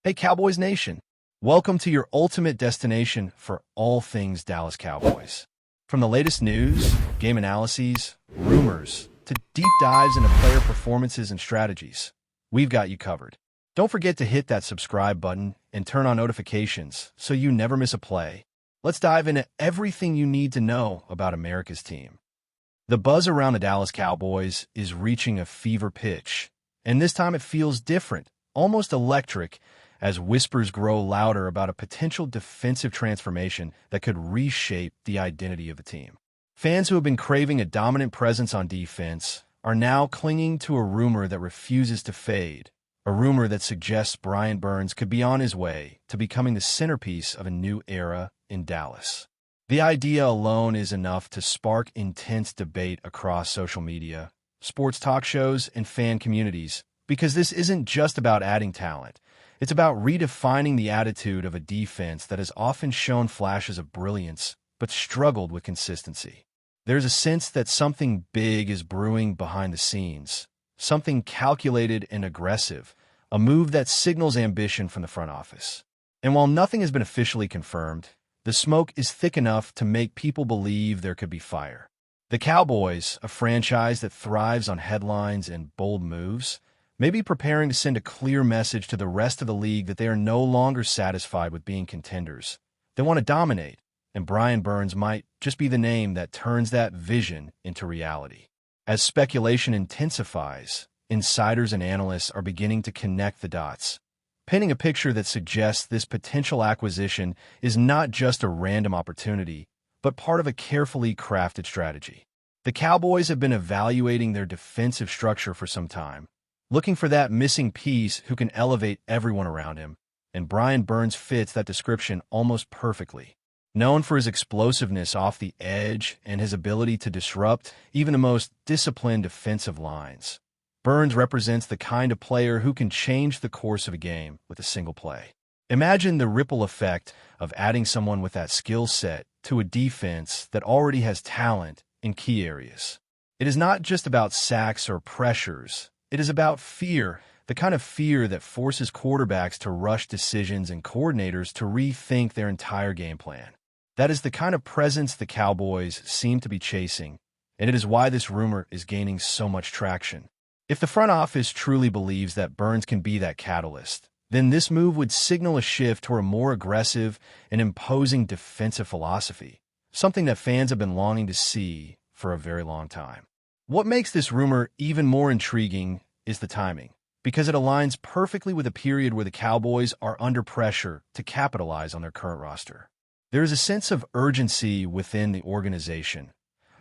Hey, Cowboys Nation. Welcome to your ultimate destination for all things Dallas Cowboys. From the latest news, game analyses, rumors, to deep dives into player performances and strategies, we've got you covered. Don't forget to hit that subscribe button and turn on notifications so you never miss a play. Let's dive into everything you need to know about America's team. The buzz around the Dallas Cowboys is reaching a fever pitch, and this time it feels different, almost electric, as whispers grow louder about a potential defensive transformation that could reshape the identity of the team. Fans who have been craving a dominant presence on defense are now clinging to a rumor that refuses to fade, a rumor that suggests Brian Burns could be on his way to becoming the centerpiece of a new era in Dallas. The idea alone is enough to spark intense debate across social media, sports talk shows, and fan communities, because this isn't just about adding talent. It's about redefining the attitude of a defense that has often shown flashes of brilliance but struggled with consistency. There's a sense that something big is brewing behind the scenes, something calculated and aggressive, a move that signals ambition from the front office. And while nothing has been officially confirmed, the smoke is thick enough to make people believe there could be fire. The Cowboys, a franchise that thrives on headlines and bold moves, may be preparing to send a clear message to the rest of the league that they are no longer satisfied with being contenders. They want to dominate, and Brian Burns might just be the name that turns that vision into reality. As speculation intensifies, insiders and analysts are beginning to connect the dots, painting a picture that suggests this potential acquisition is not just a random opportunity, but part of a carefully crafted strategy. The Cowboys have been evaluating their defensive structure for some time, looking for that missing piece who can elevate everyone around him, and Brian Burns fits that description almost perfectly. Known for his explosiveness off the edge and his ability to disrupt even the most disciplined defensive lines, Burns represents the kind of player who can change the course of a game with a single play. Imagine the ripple effect of adding someone with that skill set to a defense that already has talent in key areas. It is not just about sacks or pressures. It is about fear, the kind of fear that forces quarterbacks to rush decisions and coordinators to rethink their entire game plan. That is the kind of presence the Cowboys seem to be chasing, and it is why this rumor is gaining so much traction. If the front office truly believes that Burns can be that catalyst, then this move would signal a shift toward a more aggressive and imposing defensive philosophy, something that fans have been longing to see for a very long time. What makes this rumor even more intriguing is the timing, because it aligns perfectly with a period where the Cowboys are under pressure to capitalize on their current roster. There is a sense of urgency within the organization,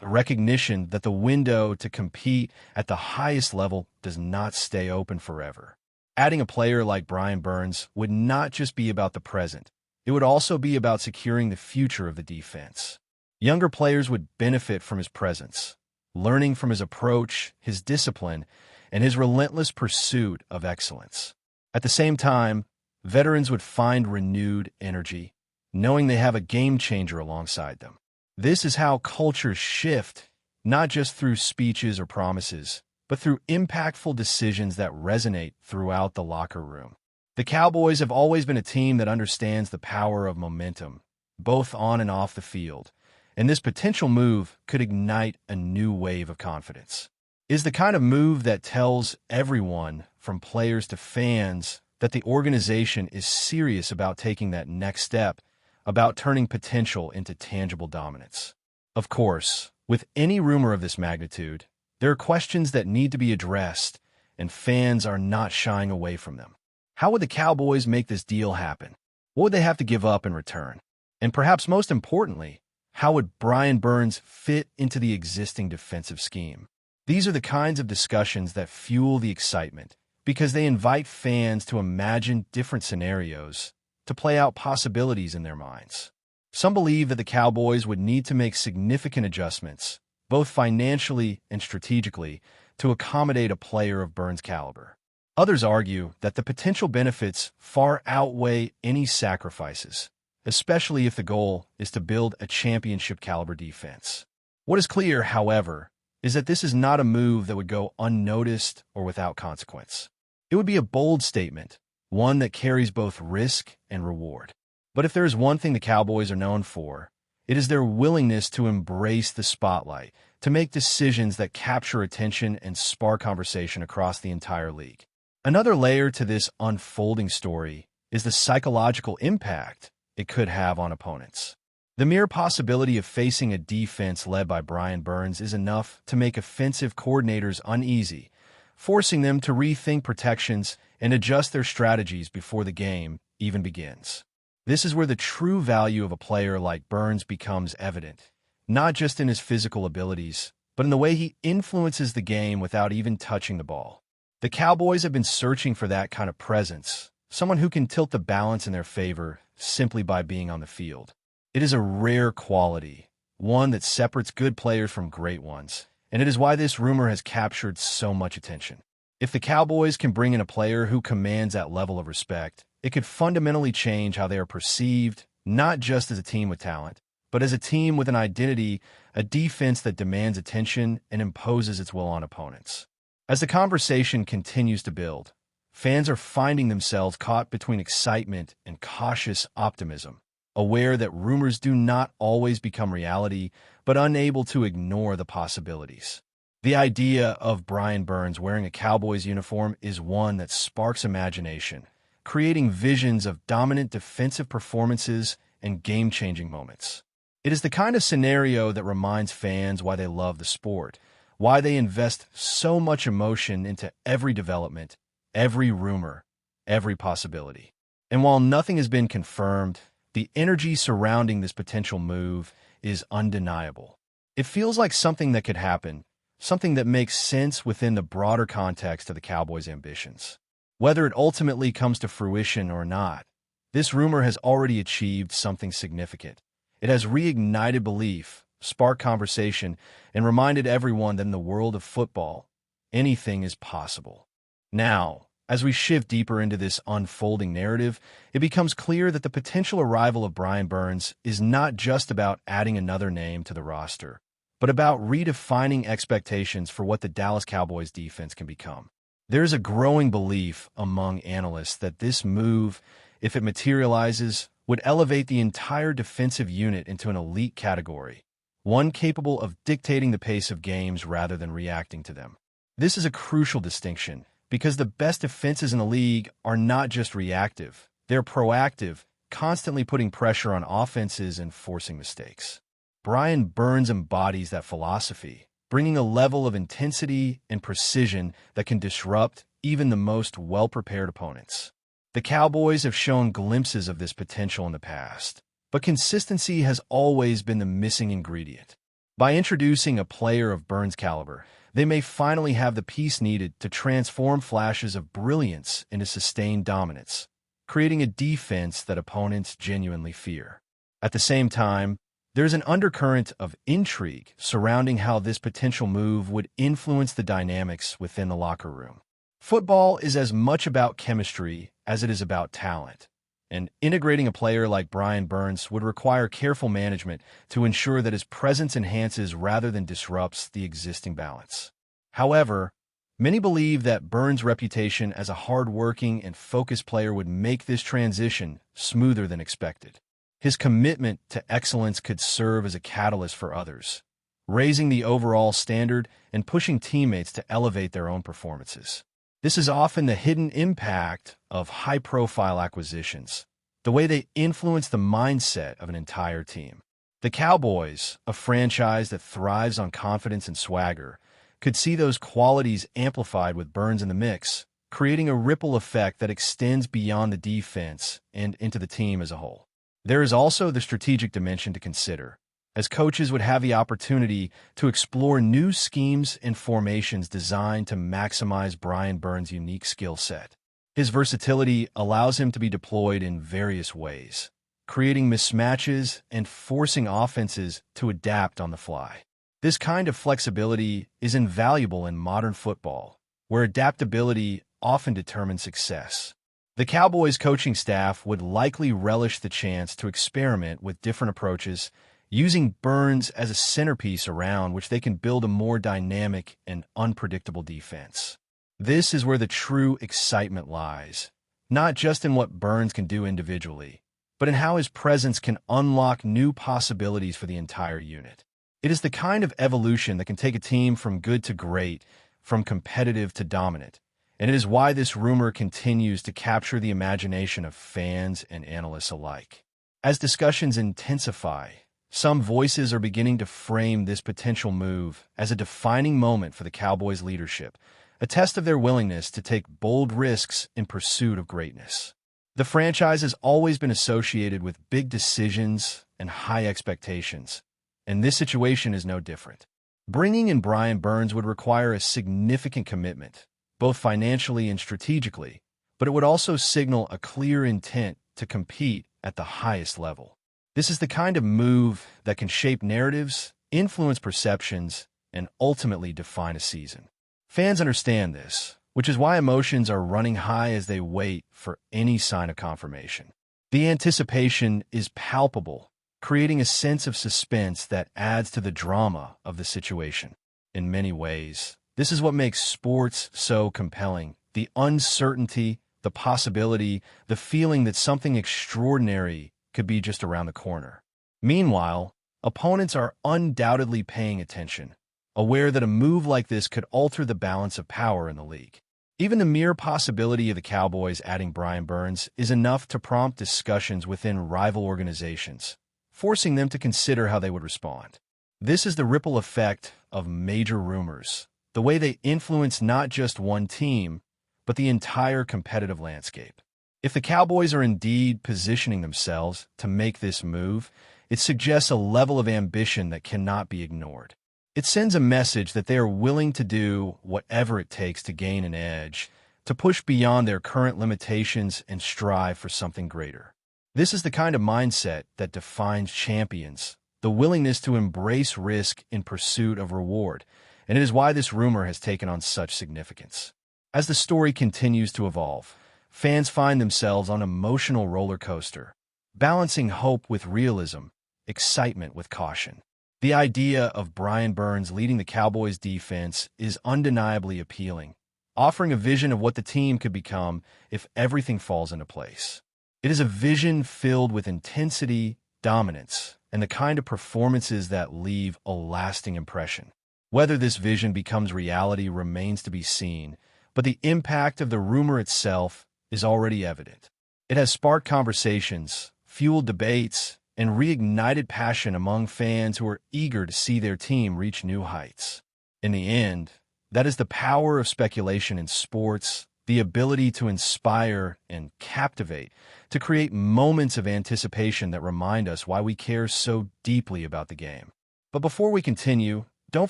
a recognition that the window to compete at the highest level does not stay open forever. Adding a player like Brian Burns would not just be about the present, it would also be about securing the future of the defense. Younger players would benefit from his presence, learning from his approach, his discipline, and his relentless pursuit of excellence. At the same time, veterans would find renewed energy, knowing they have a game-changer alongside them. This is how cultures shift, not just through speeches or promises, but through impactful decisions that resonate throughout the locker room. The Cowboys have always been a team that understands the power of momentum, both on and off the field, and this potential move could ignite a new wave of confidence. It is the kind of move that tells everyone, from players to fans, that the organization is serious about taking that next step, about turning potential into tangible dominance. Of course, with any rumor of this magnitude, there are questions that need to be addressed, and fans are not shying away from them. How would the Cowboys make this deal happen? What would they have to give up in return? And perhaps most importantly, how would Brian Burns fit into the existing defensive scheme? These are the kinds of discussions that fuel the excitement, because they invite fans to imagine different scenarios, to play out possibilities in their minds. Some believe that the Cowboys would need to make significant adjustments, both financially and strategically, to accommodate a player of Burns' caliber. Others argue that the potential benefits far outweigh any sacrifices, especially if the goal is to build a championship-caliber defense. What is clear, however, is that this is not a move that would go unnoticed or without consequence. It would be a bold statement, one that carries both risk and reward. But if there is one thing the Cowboys are known for, it is their willingness to embrace the spotlight, to make decisions that capture attention and spark conversation across the entire league. Another layer to this unfolding story is the psychological impact it could have on opponents. The mere possibility of facing a defense led by Brian Burns is enough to make offensive coordinators uneasy, forcing them to rethink protections and adjust their strategies before the game even begins. This is where the true value of a player like Burns becomes evident, not just in his physical abilities, but in the way he influences the game without even touching the ball. The Cowboys have been searching for that kind of presence, someone who can tilt the balance in their favor simply by being on the field. It is a rare quality, one that separates good players from great ones, and it is why this rumor has captured so much attention. If the Cowboys can bring in a player who commands that level of respect, it could fundamentally change how they are perceived, not just as a team with talent, but as a team with an identity, a defense that demands attention and imposes its will on opponents. As the conversation continues to build, fans are finding themselves caught between excitement and cautious optimism, aware that rumors do not always become reality, but unable to ignore the possibilities. The idea of Brian Burns wearing a Cowboys uniform is one that sparks imagination, creating visions of dominant defensive performances and game-changing moments. It is the kind of scenario that reminds fans why they love the sport, why they invest so much emotion into every development, every rumor, every possibility. And while nothing has been confirmed, the energy surrounding this potential move is undeniable. It feels like something that could happen, something that makes sense within the broader context of the Cowboys' ambitions. Whether it ultimately comes to fruition or not, this rumor has already achieved something significant. It has reignited belief, sparked conversation, and reminded everyone that in the world of football, anything is possible. Now, as we shift deeper into this unfolding narrative, it becomes clear that the potential arrival of Brian Burns is not just about adding another name to the roster, but about redefining expectations for what the Dallas Cowboys defense can become. There is a growing belief among analysts that this move, if it materializes, would elevate the entire defensive unit into an elite category, one capable of dictating the pace of games rather than reacting to them. This is a crucial distinction, because the best defenses in the league are not just reactive, they're proactive, constantly putting pressure on offenses and forcing mistakes. Brian Burns embodies that philosophy, bringing a level of intensity and precision that can disrupt even the most well-prepared opponents. The Cowboys have shown glimpses of this potential in the past, but consistency has always been the missing ingredient. By introducing a player of Burns' caliber, they may finally have the piece needed to transform flashes of brilliance into sustained dominance, creating a defense that opponents genuinely fear. At the same time, there's an undercurrent of intrigue surrounding how this potential move would influence the dynamics within the locker room. Football is as much about chemistry as it is about talent, and integrating a player like Brian Burns would require careful management to ensure that his presence enhances rather than disrupts the existing balance. However, many believe that Burns' reputation as a hard-working and focused player would make this transition smoother than expected. His commitment to excellence could serve as a catalyst for others, raising the overall standard and pushing teammates to elevate their own performances. This is often the hidden impact of high-profile acquisitions, the way they influence the mindset of an entire team. The Cowboys, a franchise that thrives on confidence and swagger, could see those qualities amplified with Burns in the mix, creating a ripple effect that extends beyond the defense and into the team as a whole. There is also the strategic dimension to consider, as coaches would have the opportunity to explore new schemes and formations designed to maximize Brian Burns' unique skill set. His versatility allows him to be deployed in various ways, creating mismatches and forcing offenses to adapt on the fly. This kind of flexibility is invaluable in modern football, where adaptability often determines success. The Cowboys coaching staff would likely relish the chance to experiment with different approaches, using Burns as a centerpiece around which they can build a more dynamic and unpredictable defense. This is where the true excitement lies, not just in what Burns can do individually, but in how his presence can unlock new possibilities for the entire unit. It is the kind of evolution that can take a team from good to great, from competitive to dominant, and it is why this rumor continues to capture the imagination of fans and analysts alike. As discussions intensify, some voices are beginning to frame this potential move as a defining moment for the Cowboys' leadership, a test of their willingness to take bold risks in pursuit of greatness. The franchise has always been associated with big decisions and high expectations, and this situation is no different. Bringing in Brian Burns would require a significant commitment, both financially and strategically, but it would also signal a clear intent to compete at the highest level. This is the kind of move that can shape narratives, influence perceptions, and ultimately define a season. Fans understand this, which is why emotions are running high as they wait for any sign of confirmation. The anticipation is palpable, creating a sense of suspense that adds to the drama of the situation. In many ways, this is what makes sports so compelling: the uncertainty, the possibility, the feeling that something extraordinary could be just around the corner. Meanwhile, opponents are undoubtedly paying attention, aware that a move like this could alter the balance of power in the league. Even the mere possibility of the Cowboys adding Brian Burns is enough to prompt discussions within rival organizations, forcing them to consider how they would respond. This is the ripple effect of major rumors, the way they influence not just one team, but the entire competitive landscape. If the Cowboys are indeed positioning themselves to make this move, it suggests a level of ambition that cannot be ignored. It sends a message that they are willing to do whatever it takes to gain an edge, to push beyond their current limitations and strive for something greater. This is the kind of mindset that defines champions, the willingness to embrace risk in pursuit of reward, and it is why this rumor has taken on such significance. As the story continues to evolve, fans find themselves on an emotional roller coaster, balancing hope with realism, excitement with caution. The idea of Brian Burns leading the Cowboys' defense is undeniably appealing, offering a vision of what the team could become if everything falls into place. It is a vision filled with intensity, dominance, and the kind of performances that leave a lasting impression. Whether this vision becomes reality remains to be seen, but the impact of the rumor itself is already evident. It has sparked conversations, fueled debates, and reignited passion among fans who are eager to see their team reach new heights. In the end, that is the power of speculation in sports, the ability to inspire and captivate, to create moments of anticipation that remind us why we care so deeply about the game. But before we continue, don't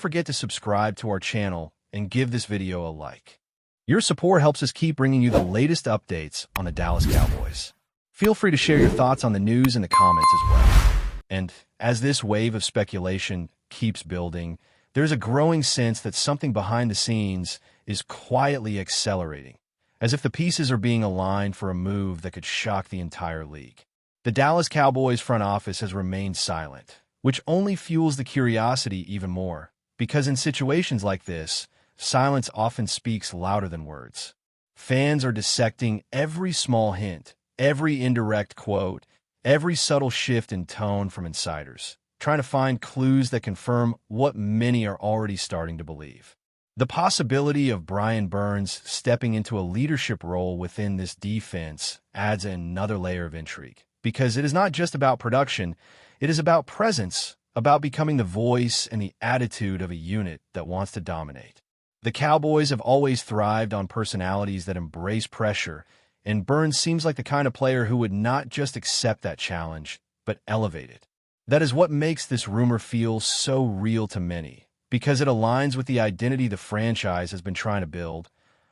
forget to subscribe to our channel and give this video a like. Your support helps us keep bringing you the latest updates on the Dallas Cowboys. Feel free to share your thoughts on the news in the comments as well. And as this wave of speculation keeps building, there's a growing sense that something behind the scenes is quietly accelerating, as if the pieces are being aligned for a move that could shock the entire league. The Dallas Cowboys front office has remained silent, which only fuels the curiosity even more, because in situations like this, silence often speaks louder than words. Fans are dissecting every small hint, every indirect quote, every subtle shift in tone from insiders, trying to find clues that confirm what many are already starting to believe. The possibility of Brian Burns stepping into a leadership role within this defense adds another layer of intrigue, because it is not just about production, it is about presence, about becoming the voice and the attitude of a unit that wants to dominate. The Cowboys have always thrived on personalities that embrace pressure, and Burns seems like the kind of player who would not just accept that challenge, but elevate it. That is what makes this rumor feel so real to many, because it aligns with the identity the franchise has been trying to build,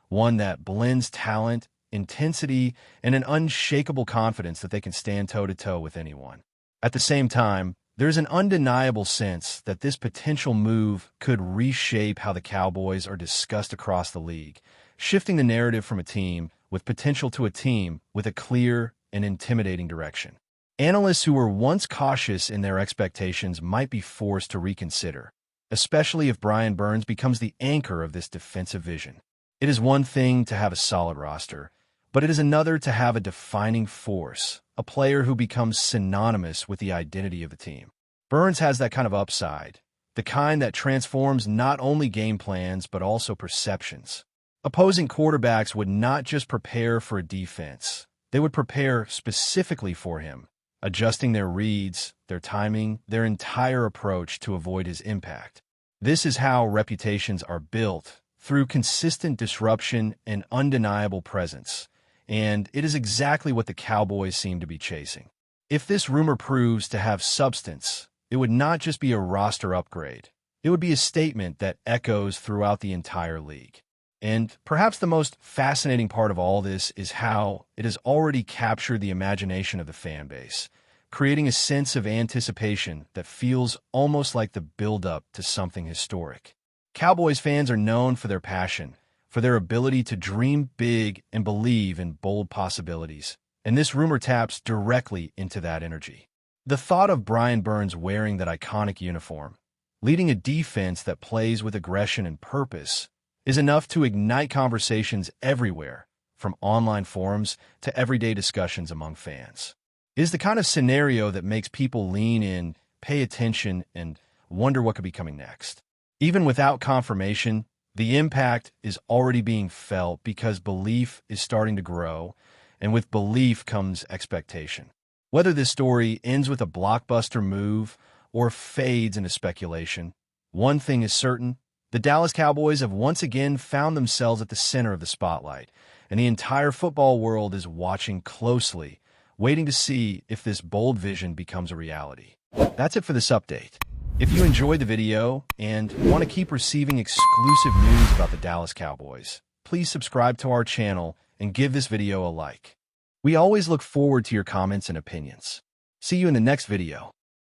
one that blends talent, intensity, and an unshakable confidence that they can stand toe-to-toe with anyone. At the same time, there's an undeniable sense that this potential move could reshape how the Cowboys are discussed across the league, shifting the narrative from a team with potential to a team with a clear and intimidating direction. Analysts who were once cautious in their expectations might be forced to reconsider, especially if Brian Burns becomes the anchor of this defensive vision. It is one thing to have a solid roster, but it is another to have a defining force, a player who becomes synonymous with the identity of the team. Burns has that kind of upside, the kind that transforms not only game plans but also perceptions. Opposing quarterbacks would not just prepare for a defense, they would prepare specifically for him, adjusting their reads, their timing, their entire approach to avoid his impact. This is how reputations are built, through consistent disruption and undeniable presence, and it is exactly what the Cowboys seem to be chasing. If this rumor proves to have substance, it would not just be a roster upgrade. It would be a statement that echoes throughout the entire league. And perhaps the most fascinating part of all this is how it has already captured the imagination of the fan base, creating a sense of anticipation that feels almost like the build-up to something historic. Cowboys fans are known for their passion, for their ability to dream big and believe in bold possibilities, and this rumor taps directly into that energy. The thought of Brian Burns wearing that iconic uniform, leading a defense that plays with aggression and purpose, is enough to ignite conversations everywhere, from online forums to everyday discussions among fans. It is the kind of scenario that makes people lean in, pay attention, and wonder what could be coming next. Even without confirmation, the impact is already being felt because belief is starting to grow, and with belief comes expectation. Whether this story ends with a blockbuster move or fades into speculation, one thing is certain: the Dallas Cowboys have once again found themselves at the center of the spotlight, and the entire football world is watching closely, waiting to see if this bold vision becomes a reality. That's it for this update. If you enjoyed the video and want to keep receiving exclusive news about the Dallas Cowboys, please subscribe to our channel and give this video a like. We always look forward to your comments and opinions. See you in the next video.